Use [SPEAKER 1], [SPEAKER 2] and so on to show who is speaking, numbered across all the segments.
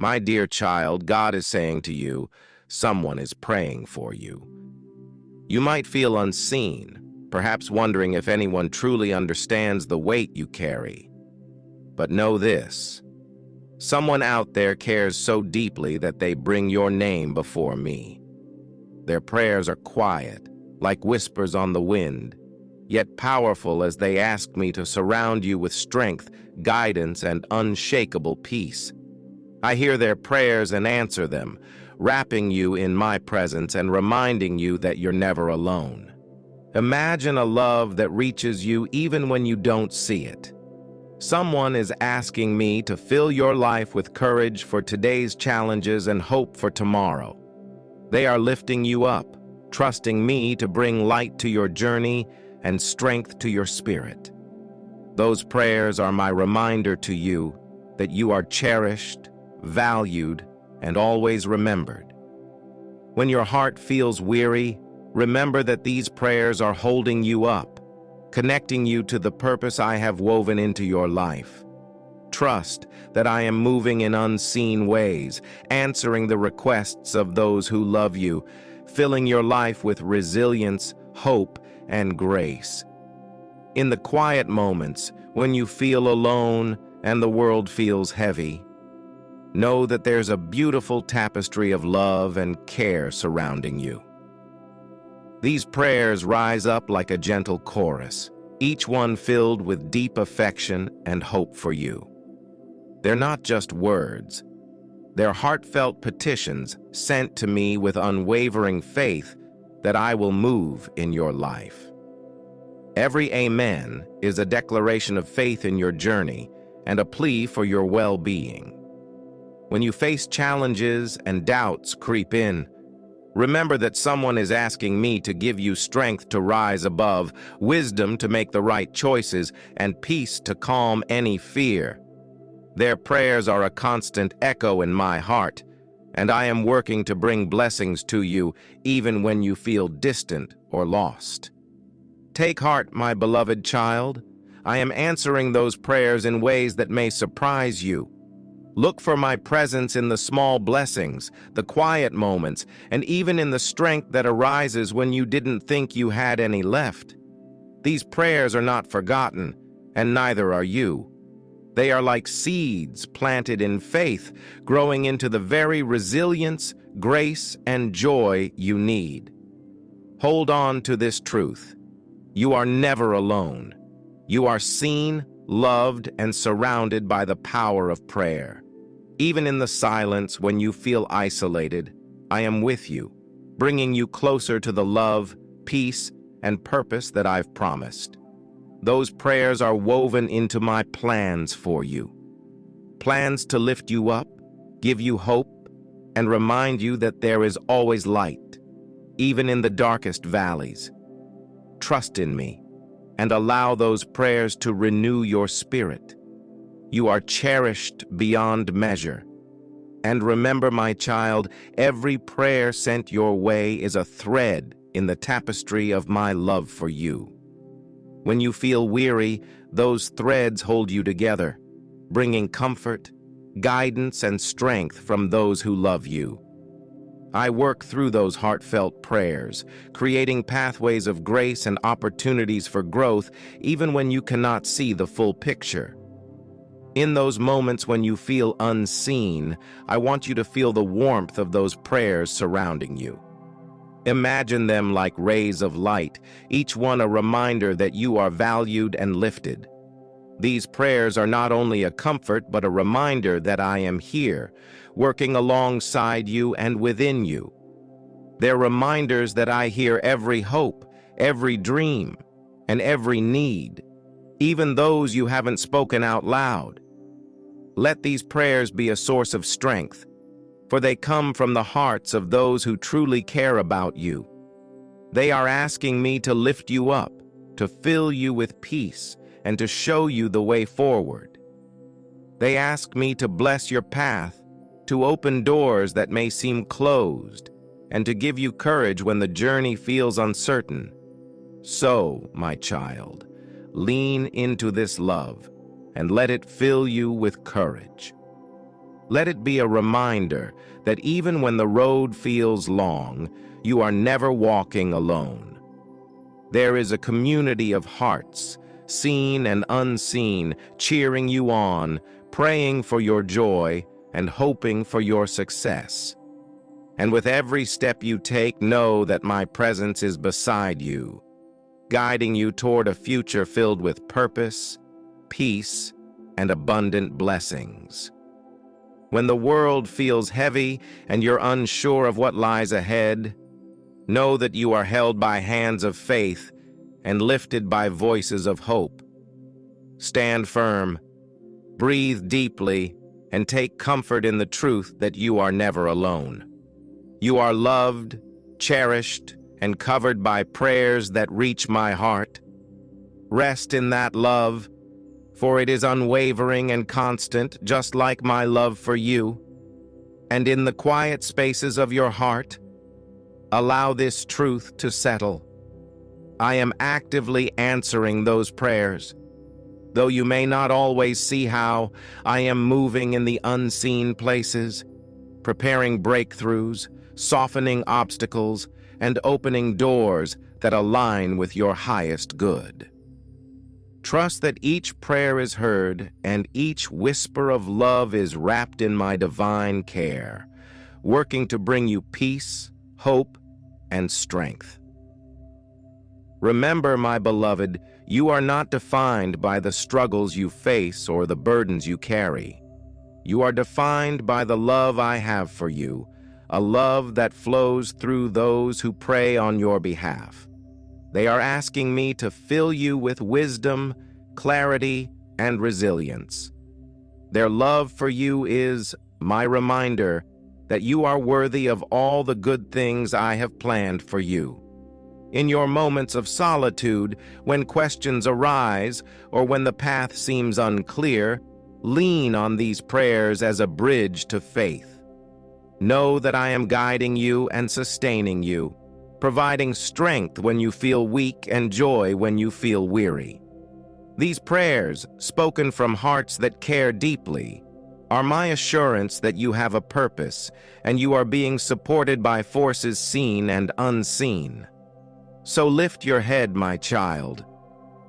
[SPEAKER 1] My dear child, God is saying to you, someone is praying for you. You might feel unseen, perhaps wondering if anyone truly understands the weight you carry. But know this, someone out there cares so deeply that they bring your name before me. Their prayers are quiet, like whispers on the wind, yet powerful as they ask me to surround you with strength, guidance, and unshakable peace. I hear their prayers and answer them, wrapping you in my presence and reminding you that you're never alone. Imagine a love that reaches you even when you don't see it. Someone is asking me to fill your life with courage for today's challenges and hope for tomorrow. They are lifting you up, trusting me to bring light to your journey and strength to your spirit. Those prayers are my reminder to you that you are cherished, valued, and always remembered. When your heart feels weary, remember that these prayers are holding you up, connecting you to the purpose I have woven into your life. Trust that I am moving in unseen ways, answering the requests of those who love you, filling your life with resilience, hope, and grace. In the quiet moments, when you feel alone and the world feels heavy, know that there's a beautiful tapestry of love and care surrounding you. These prayers rise up like a gentle chorus, each one filled with deep affection and hope for you. They're not just words. They're heartfelt petitions sent to me with unwavering faith that I will move in your life. Every amen is a declaration of faith in your journey and a plea for your well-being. When you face challenges and doubts creep in, remember that someone is asking me to give you strength to rise above, wisdom to make the right choices, and peace to calm any fear. Their prayers are a constant echo in my heart, and I am working to bring blessings to you even when you feel distant or lost. Take heart, my beloved child. I am answering those prayers in ways that may surprise you. Look for my presence in the small blessings, the quiet moments, and even in the strength that arises when you didn't think you had any left. These prayers are not forgotten, and neither are you. They are like seeds planted in faith, growing into the very resilience, grace, and joy you need. Hold on to this truth. You are never alone. You are seen, loved, and surrounded by the power of prayer. Even in the silence when you feel isolated, I am with you, bringing you closer to the love, peace, and purpose that I've promised. Those prayers are woven into my plans for you. Plans to lift you up, give you hope, and remind you that there is always light, even in the darkest valleys. Trust in me, and allow those prayers to renew your spirit. You are cherished beyond measure. And remember, my child, every prayer sent your way is a thread in the tapestry of my love for you. When you feel weary, those threads hold you together, bringing comfort, guidance, and strength from those who love you. I work through those heartfelt prayers, creating pathways of grace and opportunities for growth, even when you cannot see the full picture. In those moments when you feel unseen, I want you to feel the warmth of those prayers surrounding you. Imagine them like rays of light, each one a reminder that you are valued and lifted. These prayers are not only a comfort, but a reminder that I am here, working alongside you and within you. They're reminders that I hear every hope, every dream, and every need, even those you haven't spoken out loud. Let these prayers be a source of strength, for they come from the hearts of those who truly care about you. They are asking me to lift you up, to fill you with peace, and to show you the way forward. They ask me to bless your path, to open doors that may seem closed, and to give you courage when the journey feels uncertain. So, my child, lean into this love and let it fill you with courage. Let it be a reminder that even when the road feels long, you are never walking alone. There is a community of hearts, seen and unseen, cheering you on, praying for your joy, and hoping for your success. And with every step you take, know that my presence is beside you, guiding you toward a future filled with purpose, peace, and abundant blessings. When the world feels heavy and you're unsure of what lies ahead, know that you are held by hands of faith and lifted by voices of hope. Stand firm, breathe deeply, and take comfort in the truth that you are never alone. You are loved, cherished, and covered by prayers that reach my heart. Rest in that love, for it is unwavering and constant, just like my love for you. And in the quiet spaces of your heart, allow this truth to settle. I am actively answering those prayers. Though you may not always see how, I am moving in the unseen places, preparing breakthroughs, softening obstacles, and opening doors that align with your highest good. Trust that each prayer is heard and each whisper of love is wrapped in my divine care, working to bring you peace, hope, and strength. Remember, my beloved, you are not defined by the struggles you face or the burdens you carry. You are defined by the love I have for you, a love that flows through those who pray on your behalf. They are asking me to fill you with wisdom, clarity, and resilience. Their love for you is my reminder that you are worthy of all the good things I have planned for you. In your moments of solitude, when questions arise, or when the path seems unclear, lean on these prayers as a bridge to faith. Know that I am guiding you and sustaining you, providing strength when you feel weak and joy when you feel weary. These prayers, spoken from hearts that care deeply, are my assurance that you have a purpose and you are being supported by forces seen and unseen. So lift your head, my child.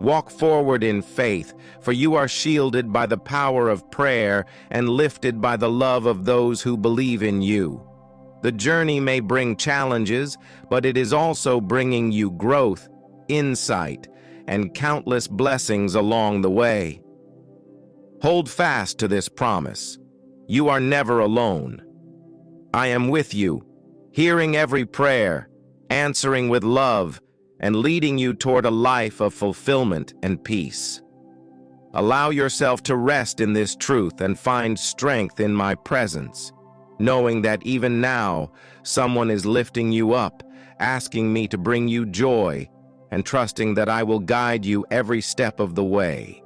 [SPEAKER 1] Walk forward in faith, for you are shielded by the power of prayer and lifted by the love of those who believe in you. The journey may bring challenges, but it is also bringing you growth, insight, and countless blessings along the way. Hold fast to this promise. You are never alone. I am with you, hearing every prayer, answering with love, and leading you toward a life of fulfillment and peace. Allow yourself to rest in this truth and find strength in my presence, knowing that even now, someone is lifting you up, asking me to bring you joy, and trusting that I will guide you every step of the way.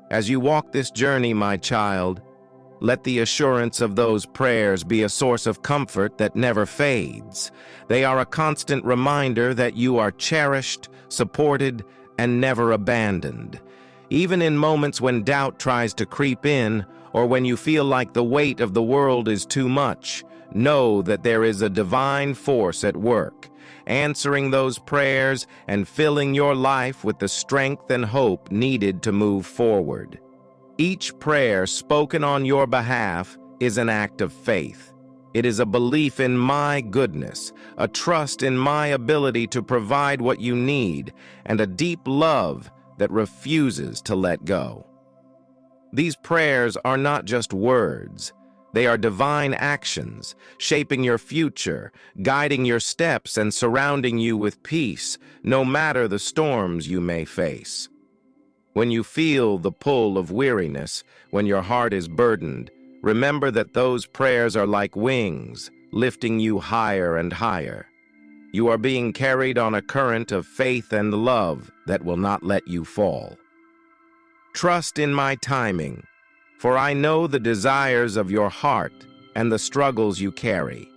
[SPEAKER 1] As you walk this journey, my child, let the assurance of those prayers be a source of comfort that never fades. They are a constant reminder that you are cherished, supported, and never abandoned. Even in moments when doubt tries to creep in, or when you feel like the weight of the world is too much, know that there is a divine force at work, answering those prayers and filling your life with the strength and hope needed to move forward. Each prayer spoken on your behalf is an act of faith. It is a belief in my goodness, a trust in my ability to provide what you need, and a deep love that refuses to let go. These prayers are not just words. They are divine actions, shaping your future, guiding your steps, and surrounding you with peace, no matter the storms you may face. When you feel the pull of weariness, when your heart is burdened, remember that those prayers are like wings, lifting you higher and higher. You are being carried on a current of faith and love that will not let you fall. Trust in my timing, for I know the desires of your heart and the struggles you carry.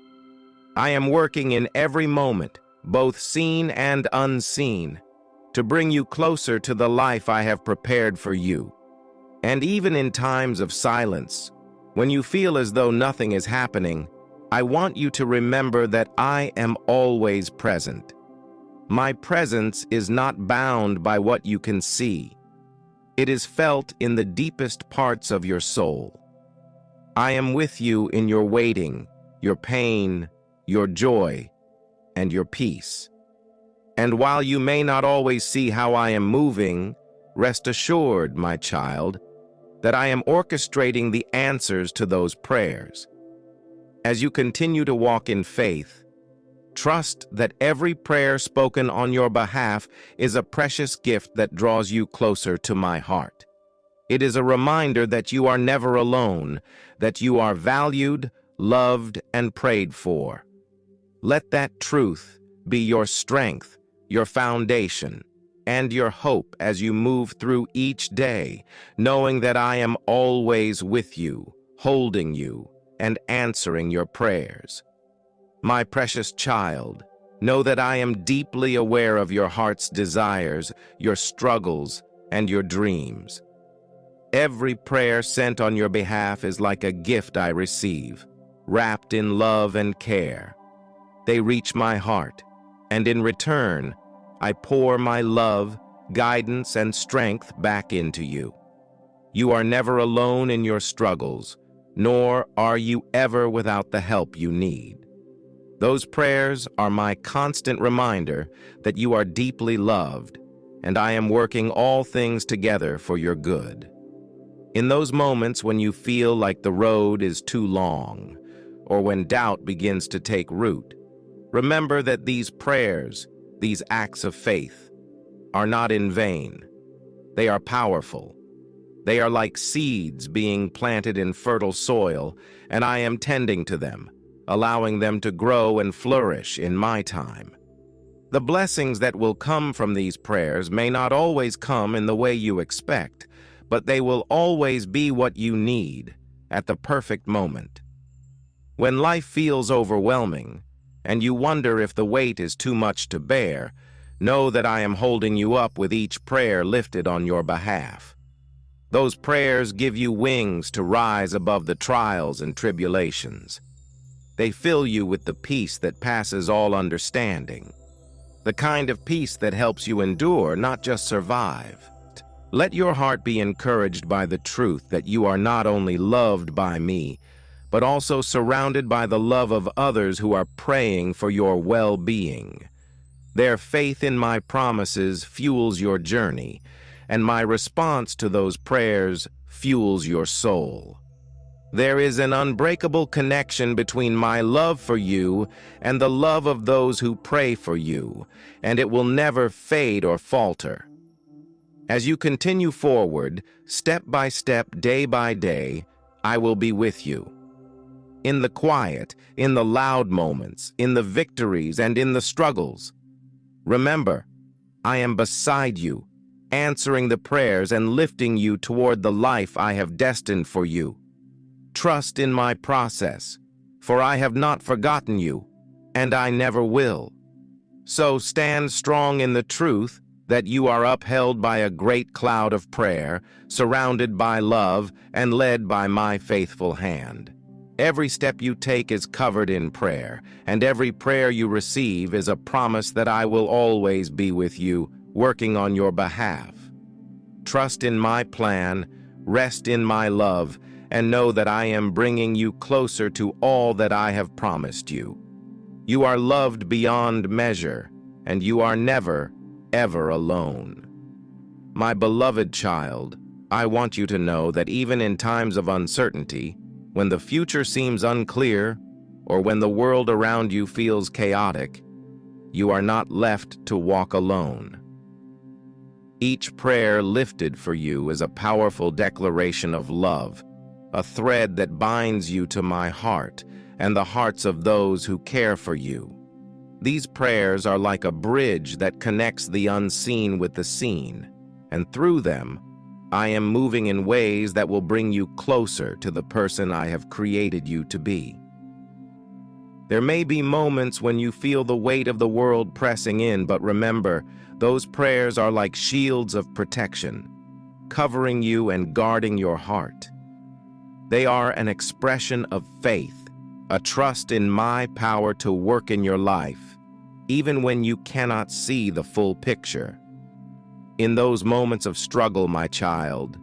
[SPEAKER 1] I am working in every moment, both seen and unseen, to bring you closer to the life I have prepared for you. And even in times of silence, When you feel as though nothing is happening, I want you to remember that I am always present. My presence is not bound by what you can see. It is felt in the deepest parts of your soul. I am with you in your waiting, your pain, your joy, and your peace. And while you may not always see how I am moving, rest assured, my child, that I am orchestrating the answers to those prayers. As you continue to walk in faith, trust that every prayer spoken on your behalf is a precious gift that draws you closer to my heart. It is a reminder that you are never alone, that you are valued, loved, and prayed for. Let that truth be your strength, your foundation, and your hope as you move through each day, knowing that I am always with you, holding you, and answering your prayers. My precious child, know that I am deeply aware of your heart's desires, your struggles, and your dreams. Every prayer sent on your behalf is like a gift I receive, wrapped in love and care. They reach my heart, and in return, I pour my love, guidance, and strength back into you. You are never alone in your struggles, nor are you ever without the help you need. Those prayers are my constant reminder that you are deeply loved, and I am working all things together for your good. In those moments when you feel like the road is too long, or when doubt begins to take root, remember that these prayers, these acts of faith, are not in vain. They are powerful. They are like seeds being planted in fertile soil, and I am tending to them, allowing them to grow and flourish in my time. The blessings that will come from these prayers may not always come in the way you expect, but they will always be what you need at the perfect moment. When life feels overwhelming, and you wonder if the weight is too much to bear, know that I am holding you up with each prayer lifted on your behalf. Those prayers give you wings to rise above the trials and tribulations. They fill you with the peace that passes all understanding, the kind of peace that helps you endure, not just survive. Let your heart be encouraged by the truth that you are not only loved by me, but also surrounded by the love of others who are praying for your well-being. Their faith in my promises fuels your journey, and my response to those prayers fuels your soul. There is an unbreakable connection between my love for you and the love of those who pray for you, and it will never fade or falter. As you continue forward, step by step, day by day, I will be with you. In the quiet, in the loud moments, in the victories, and in the struggles. Remember, I am beside you, answering the prayers and lifting you toward the life I have destined for you. Trust in my process, for I have not forgotten you, and I never will. So stand strong in the truth that you are upheld by a great cloud of prayer, surrounded by love, and led by my faithful hand. Every step you take is covered in prayer, and every prayer you receive is a promise that I will always be with you, working on your behalf. Trust in my plan, rest in my love, and know that I am bringing you closer to all that I have promised you. You are loved beyond measure, and you are never, ever alone. My beloved child, I want you to know that even in times of uncertainty, when the future seems unclear, or when the world around you feels chaotic, you are not left to walk alone. Each prayer lifted for you is a powerful declaration of love, a thread that binds you to my heart and the hearts of those who care for you. These prayers are like a bridge that connects the unseen with the seen, and through them, I am moving in ways that will bring you closer to the person I have created you to be. There may be moments when you feel the weight of the world pressing in, but remember, those prayers are like shields of protection, covering you and guarding your heart. They are an expression of faith, a trust in my power to work in your life, even when you cannot see the full picture. In those moments of struggle, my child,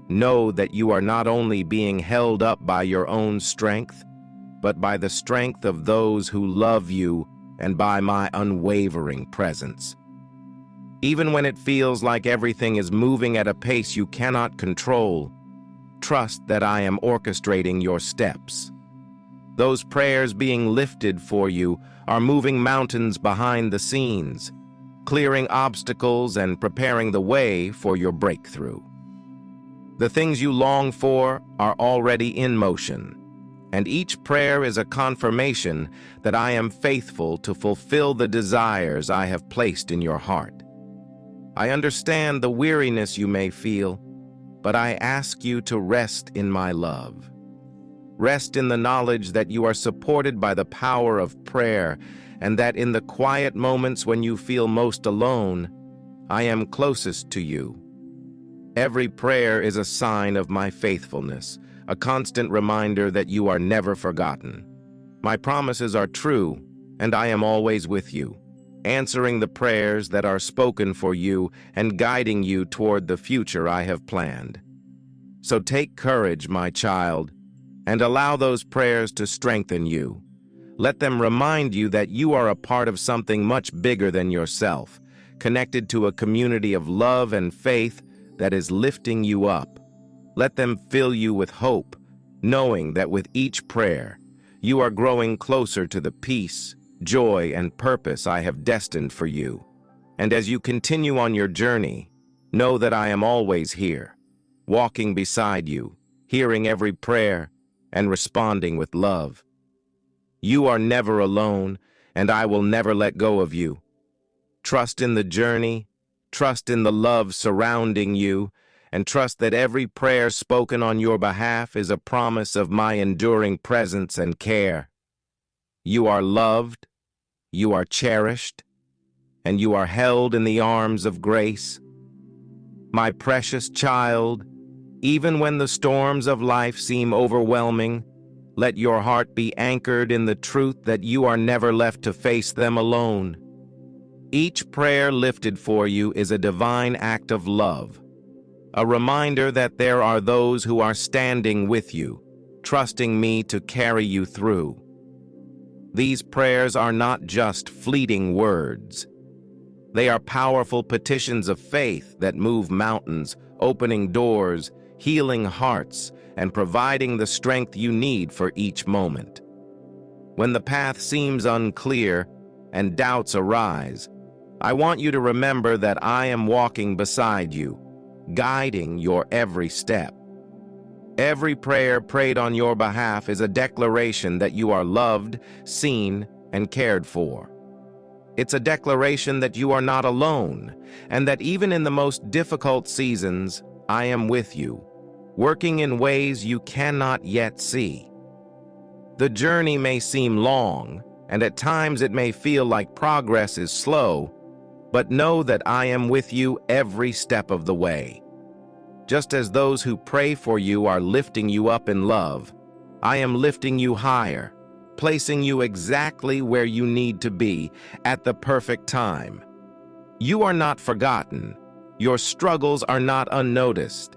[SPEAKER 1] know that you are not only being held up by your own strength, but by the strength of those who love you and by my unwavering presence. Even when it feels like everything is moving at a pace you cannot control, trust that I am orchestrating your steps. Those prayers being lifted for you are moving mountains behind the scenes, clearing obstacles and preparing the way for your breakthrough. The things you long for are already in motion, and each prayer is a confirmation that I am faithful to fulfill the desires I have placed in your heart. I understand the weariness you may feel, but I ask you to rest in my love. Rest in the knowledge that you are supported by the power of prayer, and that in the quiet moments when you feel most alone, I am closest to you. Every prayer is a sign of my faithfulness, a constant reminder that you are never forgotten. My promises are true, and I am always with you, answering the prayers that are spoken for you and guiding you toward the future I have planned. So take courage, my child, and allow those prayers to strengthen you. Let them remind you that you are a part of something much bigger than yourself, connected to a community of love and faith that is lifting you up. Let them fill you with hope, knowing that with each prayer, you are growing closer to the peace, joy, and purpose I have destined for you. And as you continue on your journey, know that I am always here, walking beside you, hearing every prayer, and responding with love. You are never alone, and I will never let go of you. Trust in the journey, trust in the love surrounding you, and trust that every prayer spoken on your behalf is a promise of my enduring presence and care. You are loved, you are cherished, and you are held in the arms of grace. My precious child, even when the storms of life seem overwhelming, let your heart be anchored in the truth that you are never left to face them alone. Each prayer lifted for you is a divine act of love, a reminder that there are those who are standing with you, trusting me to carry you through. These prayers are not just fleeting words. They are powerful petitions of faith that move mountains, opening doors, healing hearts, and providing the strength you need for each moment. When the path seems unclear and doubts arise, I want you to remember that I am walking beside you, guiding your every step. Every prayer prayed on your behalf is a declaration that you are loved, seen, and cared for. It's a declaration that you are not alone, and that even in the most difficult seasons, I am with you, working in ways you cannot yet see. The journey may seem long, and at times it may feel like progress is slow, but know that I am with you every step of the way. Just as those who pray for you are lifting you up in love, I am lifting you higher, placing you exactly where you need to be at the perfect time. You are not forgotten. Your struggles are not unnoticed.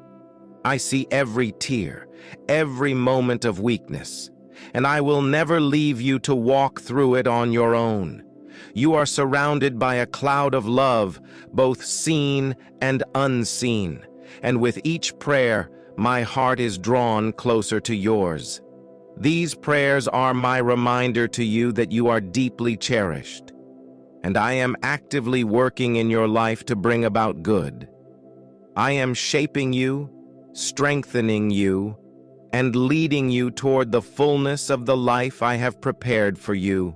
[SPEAKER 1] I see every tear, every moment of weakness, and I will never leave you to walk through it on your own. You are surrounded by a cloud of love, both seen and unseen, and with each prayer, my heart is drawn closer to yours. These prayers are my reminder to you that you are deeply cherished, and I am actively working in your life to bring about good. I am shaping you, strengthening you, and leading you toward the fullness of the life I have prepared for you.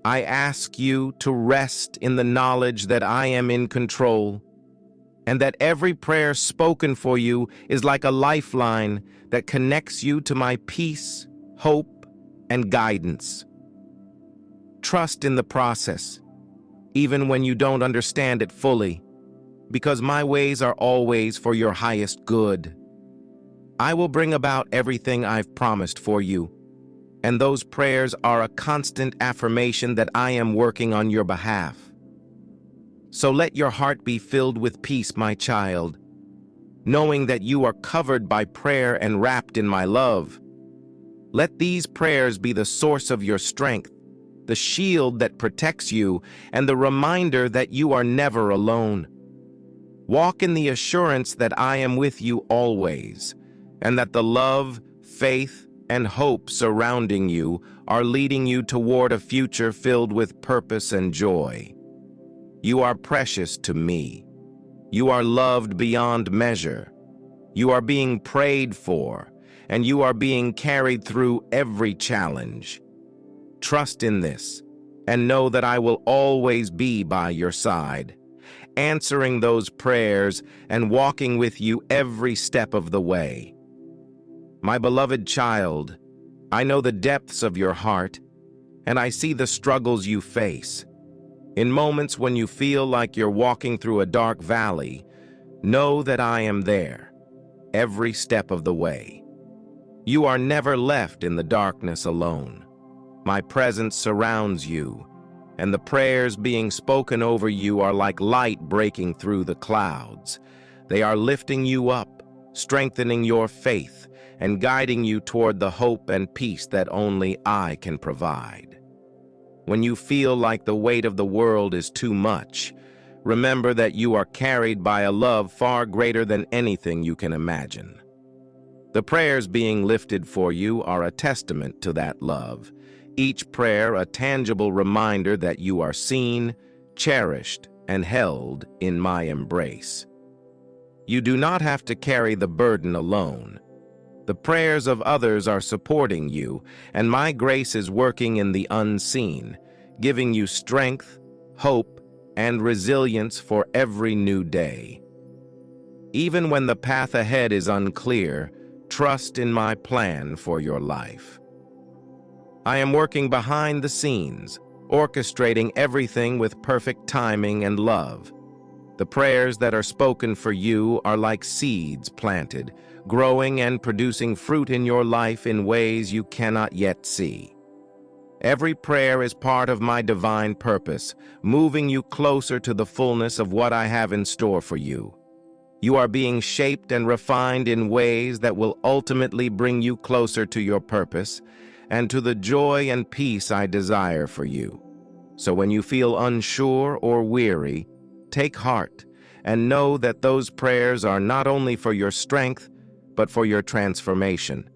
[SPEAKER 1] I ask you to rest in the knowledge that I am in control, and that every prayer spoken for you is like a lifeline that connects you to my peace, hope, and guidance. Trust in the process, even when you don't understand it fully, because my ways are always for your highest good. I will bring about everything I've promised for you, and those prayers are a constant affirmation that I am working on your behalf. So let your heart be filled with peace, my child, knowing that you are covered by prayer and wrapped in my love. Let these prayers be the source of your strength, the shield that protects you, and the reminder that you are never alone. Walk in the assurance that I am with you always, and that the love, faith, and hope surrounding you are leading you toward a future filled with purpose and joy. You are precious to me. You are loved beyond measure. You are being prayed for, and you are being carried through every challenge. Trust in this, and know that I will always be by your side, answering those prayers and walking with you every step of the way. My beloved child, I know the depths of your heart, and I see the struggles you face. In moments when you feel like you're walking through a dark valley, know that I am there, every step of the way. You are never left in the darkness alone. My presence surrounds you, and the prayers being spoken over you are like light breaking through the clouds. They are lifting you up, strengthening your faith, and guiding you toward the hope and peace that only I can provide. When you feel like the weight of the world is too much, remember that you are carried by a love far greater than anything you can imagine. The prayers being lifted for you are a testament to that love, each prayer a tangible reminder that you are seen, cherished, and held in my embrace. You do not have to carry the burden alone. The prayers of others are supporting you, and my grace is working in the unseen, giving you strength, hope, and resilience for every new day. Even when the path ahead is unclear, trust in my plan for your life. I am working behind the scenes, orchestrating everything with perfect timing and love. The prayers that are spoken for you are like seeds planted, growing and producing fruit in your life in ways you cannot yet see. Every prayer is part of my divine purpose, moving you closer to the fullness of what I have in store for you. You are being shaped and refined in ways that will ultimately bring you closer to your purpose and to the joy and peace I desire for you. So when you feel unsure or weary, take heart and know that those prayers are not only for your strength, but for your transformation.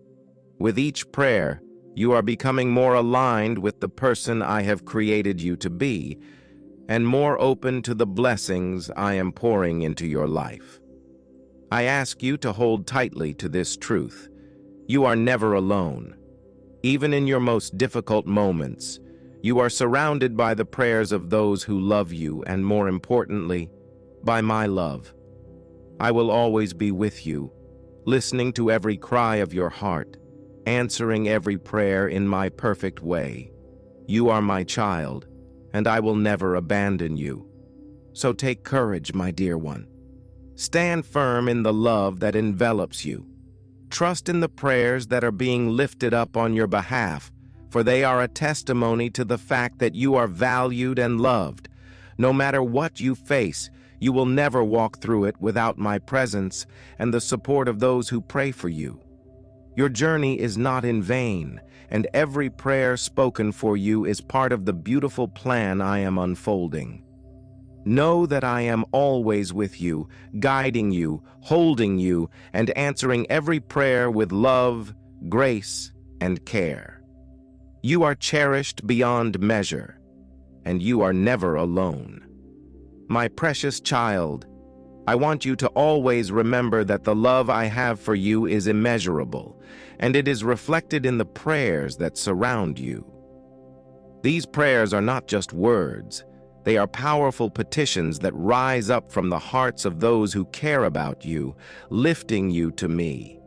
[SPEAKER 1] With each prayer, you are becoming more aligned with the person I have created you to be, and more open to the blessings I am pouring into your life. I ask you to hold tightly to this truth. You are never alone. Even in your most difficult moments, you are surrounded by the prayers of those who love you, and more importantly, by my love. I will always be with you, listening to every cry of your heart, answering every prayer in my perfect way. You are my child, and I will never abandon you. So take courage, my dear one. Stand firm in the love that envelops you. Trust in the prayers that are being lifted up on your behalf, for they are a testimony to the fact that you are valued and loved. No matter what you face, you will never walk through it without my presence and the support of those who pray for you. Your journey is not in vain, and every prayer spoken for you is part of the beautiful plan I am unfolding. Know that I am always with you, guiding you, holding you, and answering every prayer with love, grace, and care. You are cherished beyond measure, and you are never alone. My precious child, I want you to always remember that the love I have for you is immeasurable, and it is reflected in the prayers that surround you. These prayers are not just words. They are powerful petitions that rise up from the hearts of those who care about you, lifting you to me.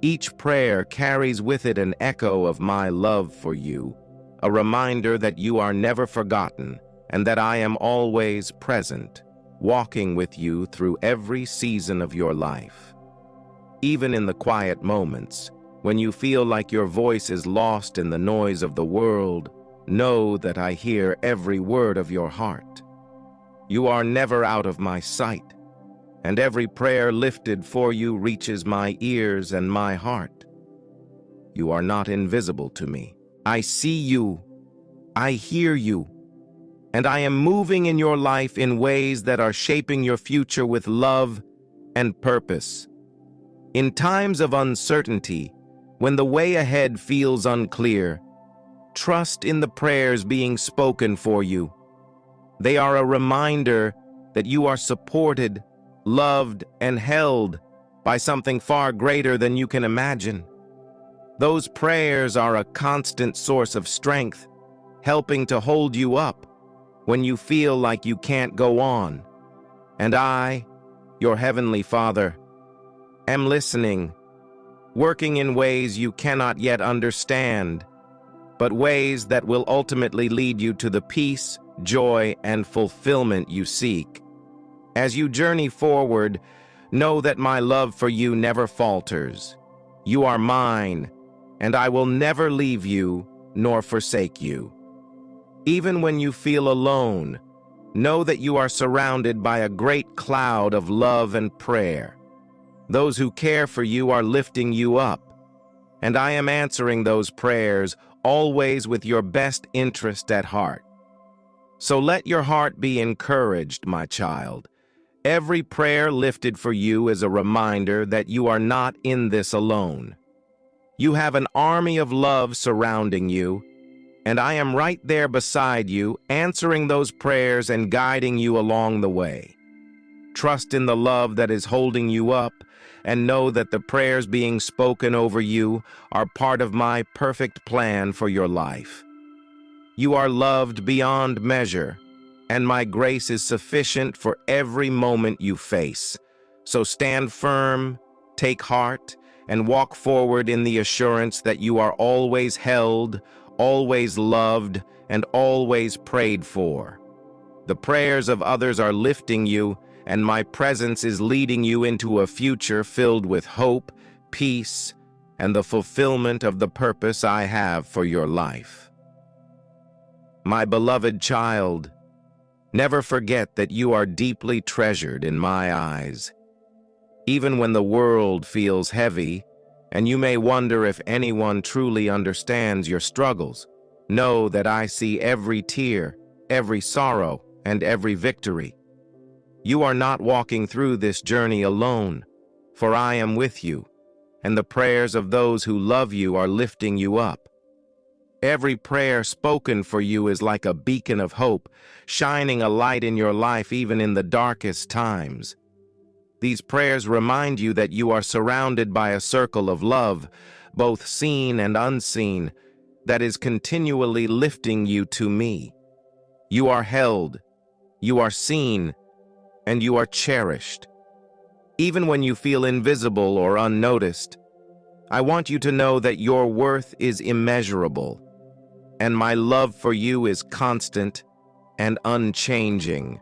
[SPEAKER 1] Each prayer carries with it an echo of my love for you, a reminder that you are never forgotten and that I am always present, walking with you through every season of your life. Even in the quiet moments, when you feel like your voice is lost in the noise of the world, know that I hear every word of your heart. You are never out of my sight, and every prayer lifted for you reaches my ears and my heart. You are not invisible to me. I see you, I hear you, and I am moving in your life in ways that are shaping your future with love and purpose. In times of uncertainty, when the way ahead feels unclear, trust in the prayers being spoken for you. They are a reminder that you are supported, loved, and held by something far greater than you can imagine. Those prayers are a constant source of strength, helping to hold you up when you feel like you can't go on. And I, your Heavenly Father, am listening, working in ways you cannot yet understand, but ways that will ultimately lead you to the peace, joy, and fulfillment you seek. As you journey forward, know that my love for you never falters. You are mine, and I will never leave you nor forsake you. Even when you feel alone, know that you are surrounded by a great cloud of love and prayer. Those who care for you are lifting you up, and I am answering those prayers always with your best interest at heart. So let your heart be encouraged, my child. Every prayer lifted for you is a reminder that you are not in this alone. You have an army of love surrounding you, and I am right there beside you, answering those prayers and guiding you along the way. Trust in the love that is holding you up, and know that the prayers being spoken over you are part of my perfect plan for your life. You are loved beyond measure, and my grace is sufficient for every moment you face. So stand firm, take heart, and walk forward in the assurance that you are always held, always loved, and always prayed for. The prayers of others are lifting you, and my presence is leading you into a future filled with hope, peace, and the fulfillment of the purpose I have for your life. My beloved child, never forget that you are deeply treasured in my eyes. Even when the world feels heavy, and you may wonder if anyone truly understands your struggles, know that I see every tear, every sorrow, and every victory. You are not walking through this journey alone, for I am with you, and the prayers of those who love you are lifting you up. Every prayer spoken for you is like a beacon of hope, shining a light in your life even in the darkest times. These prayers remind you that you are surrounded by a circle of love, both seen and unseen, that is continually lifting you to me. You are held, you are seen, and you are cherished. Even when you feel invisible or unnoticed, I want you to know that your worth is immeasurable, and my love for you is constant and unchanging.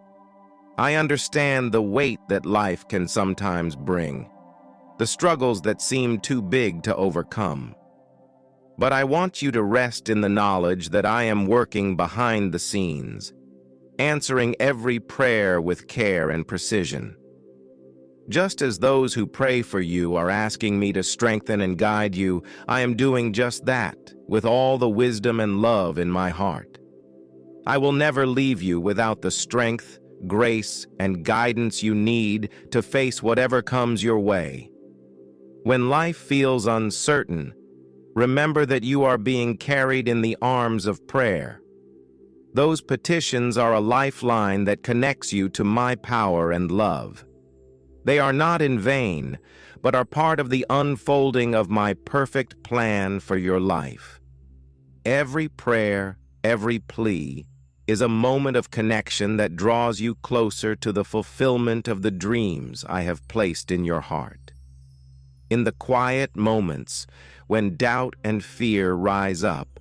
[SPEAKER 1] I understand the weight that life can sometimes bring, the struggles that seem too big to overcome. But I want you to rest in the knowledge that I am working behind the scenes, answering every prayer with care and precision. Just as those who pray for you are asking me to strengthen and guide you, I am doing just that with all the wisdom and love in my heart. I will never leave you without the strength, grace, and guidance you need to face whatever comes your way. When life feels uncertain, remember that you are being carried in the arms of prayer. Those petitions are a lifeline that connects you to my power and love. They are not in vain, but are part of the unfolding of my perfect plan for your life. Every prayer, every plea, is a moment of connection that draws you closer to the fulfillment of the dreams I have placed in your heart. In the quiet moments when doubt and fear rise up,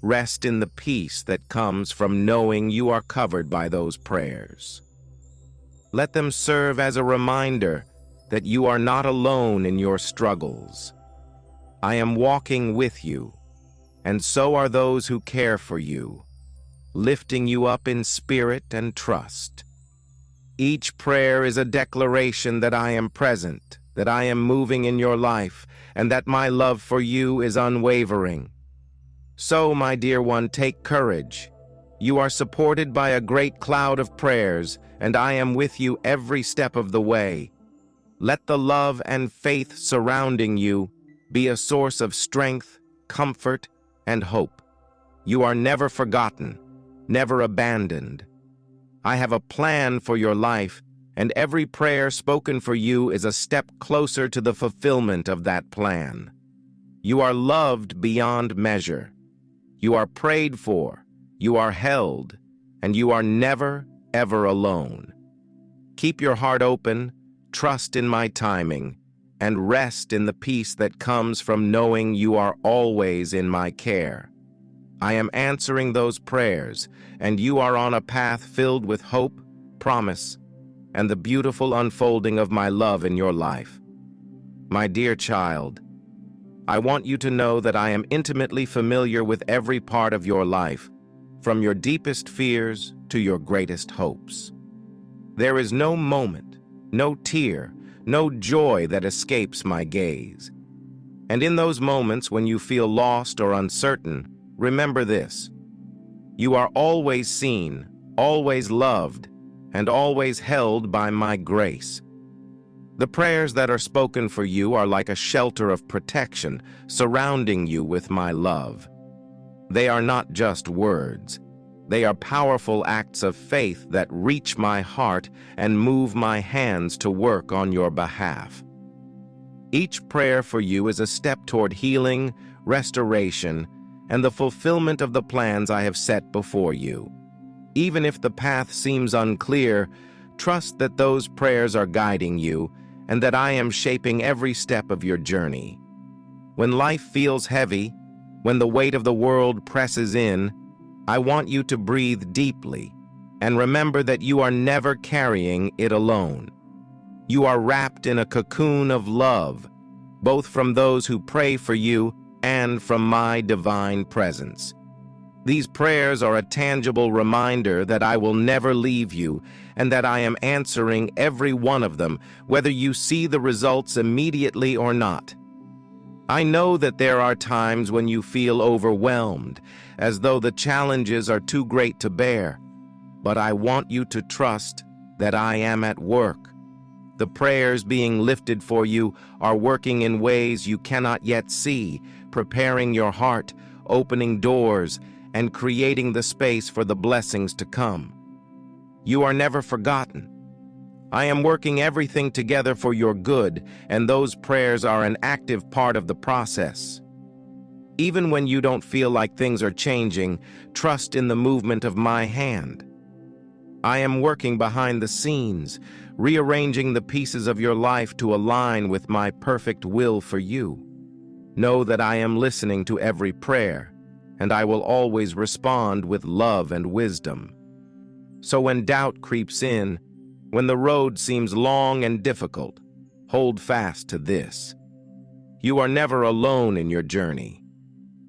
[SPEAKER 1] rest in the peace that comes from knowing you are covered by those prayers. Let them serve as a reminder that you are not alone in your struggles. I am walking with you, and so are those who care for you, lifting you up in spirit and trust. Each prayer is a declaration that I am present, that I am moving in your life, and that my love for you is unwavering. So, my dear one, take courage. You are supported by a great cloud of prayers, and I am with you every step of the way. Let the love and faith surrounding you be a source of strength, comfort, and hope. You are never forgotten, never abandoned. I have a plan for your life, and every prayer spoken for you is a step closer to the fulfillment of that plan. You are loved beyond measure. You are prayed for, you are held, and you are never, ever alone. Keep your heart open, trust in my timing, and rest in the peace that comes from knowing you are always in my care. I am answering those prayers, and you are on a path filled with hope, promise, and the beautiful unfolding of my love in your life. My dear child, I want you to know that I am intimately familiar with every part of your life, from your deepest fears to your greatest hopes. There is no moment, no tear, no joy that escapes my gaze. And in those moments when you feel lost or uncertain, remember this: you are always seen, always loved, and always held by my grace. The prayers that are spoken for you are like a shelter of protection, surrounding you with my love. They are not just words. They are powerful acts of faith that reach my heart and move my hands to work on your behalf. Each prayer for you is a step toward healing, restoration, and the fulfillment of the plans I have set before you. Even if the path seems unclear, trust that those prayers are guiding you and that I am shaping every step of your journey. When life feels heavy, when the weight of the world presses in, I want you to breathe deeply and remember that you are never carrying it alone. You are wrapped in a cocoon of love, both from those who pray for you and from my divine presence. These prayers are a tangible reminder that I will never leave you and that I am answering every one of them, whether you see the results immediately or not. I know that there are times when you feel overwhelmed, as though the challenges are too great to bear, but I want you to trust that I am at work. The prayers being lifted for you are working in ways you cannot yet see, preparing your heart, opening doors, and creating the space for the blessings to come. You are never forgotten. I am working everything together for your good, and those prayers are an active part of the process. Even when you don't feel like things are changing, trust in the movement of my hand. I am working behind the scenes, rearranging the pieces of your life to align with my perfect will for you. Know that I am listening to every prayer, and I will always respond with love and wisdom. So when doubt creeps in, when the road seems long and difficult, hold fast to this: you are never alone in your journey.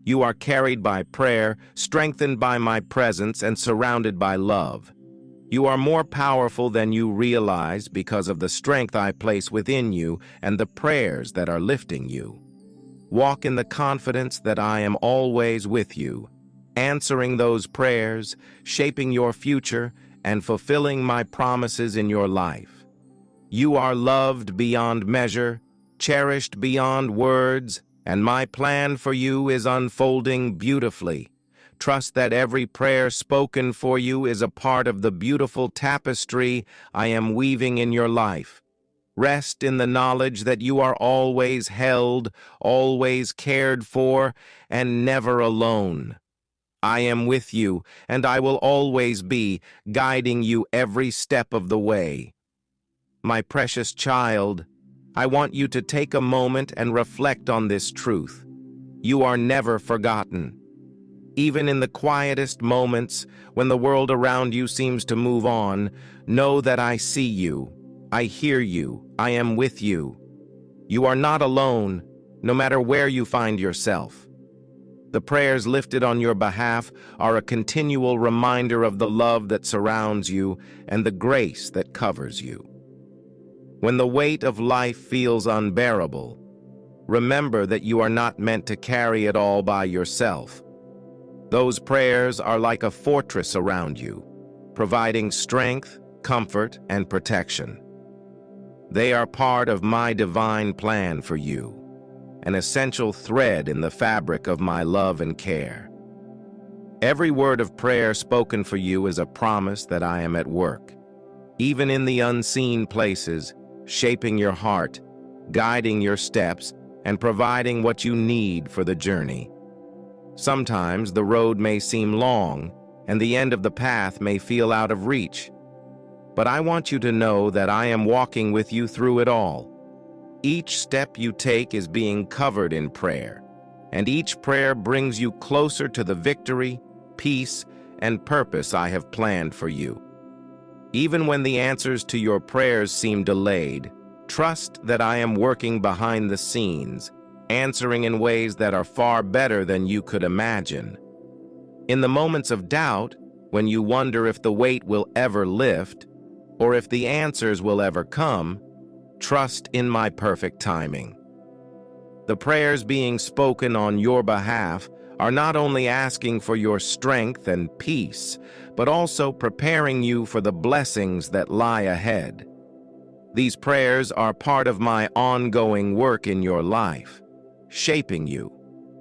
[SPEAKER 1] You are carried by prayer, strengthened by my presence, and surrounded by love. You are more powerful than you realize because of the strength I place within you and the prayers that are lifting you. Walk in the confidence that I am always with you, answering those prayers, shaping your future, and fulfilling my promises in your life. You are loved beyond measure, cherished beyond words, and my plan for you is unfolding beautifully. Trust that every prayer spoken for you is a part of the beautiful tapestry I am weaving in your life. Rest in the knowledge that you are always held, always cared for, and never alone. I am with you, and I will always be, guiding you every step of the way. My precious child, I want you to take a moment and reflect on this truth. You are never forgotten. Even in the quietest moments, when the world around you seems to move on, know that I see you. I hear you. I am with you. You are not alone, no matter where you find yourself. The prayers lifted on your behalf are a continual reminder of the love that surrounds you and the grace that covers you. When the weight of life feels unbearable, remember that you are not meant to carry it all by yourself. Those prayers are like a fortress around you, providing strength, comfort, and protection. They are part of my divine plan for you, an essential thread in the fabric of my love and care. Every word of prayer spoken for you is a promise that I am at work, even in the unseen places, shaping your heart, guiding your steps, and providing what you need for the journey. Sometimes the road may seem long, and the end of the path may feel out of reach. But I want you to know that I am walking with you through it all. Each step you take is being covered in prayer, and each prayer brings you closer to the victory, peace, and purpose I have planned for you. Even when the answers to your prayers seem delayed, trust that I am working behind the scenes, answering in ways that are far better than you could imagine. In the moments of doubt, when you wonder if the weight will ever lift, or if the answers will ever come, trust in my perfect timing. The prayers being spoken on your behalf are not only asking for your strength and peace, but also preparing you for the blessings that lie ahead. These prayers are part of my ongoing work in your life, shaping you,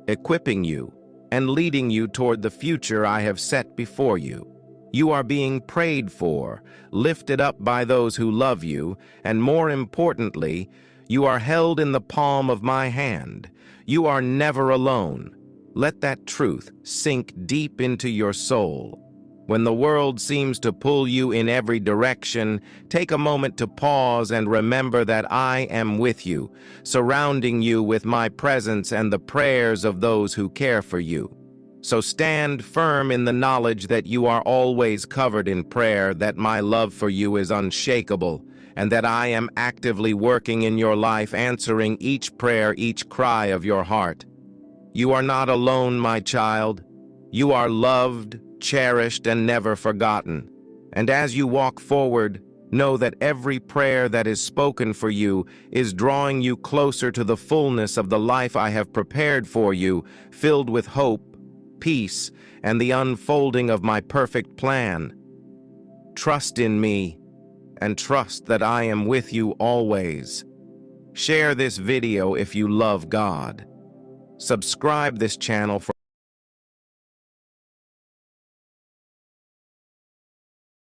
[SPEAKER 1] equipping you, and leading you toward the future I have set before you. You are being prayed for, lifted up by those who love you, and more importantly, you are held in the palm of my hand. You are never alone. Let that truth sink deep into your soul. When the world seems to pull you in every direction, take a moment to pause and remember that I am with you, surrounding you with my presence and the prayers of those who care for you. So stand firm in the knowledge that you are always covered in prayer, that my love for you is unshakable, and that I am actively working in your life, answering each prayer, each cry of your heart. You are not alone, my child. You are loved, cherished, and never forgotten. And as you walk forward, know that every prayer that is spoken for you is drawing you closer to the fullness of the life I have prepared for you, filled with hope, peace, and the unfolding of my perfect plan. Trust in me, and trust that I am with you always. Share this video if you love God. Subscribe this channel for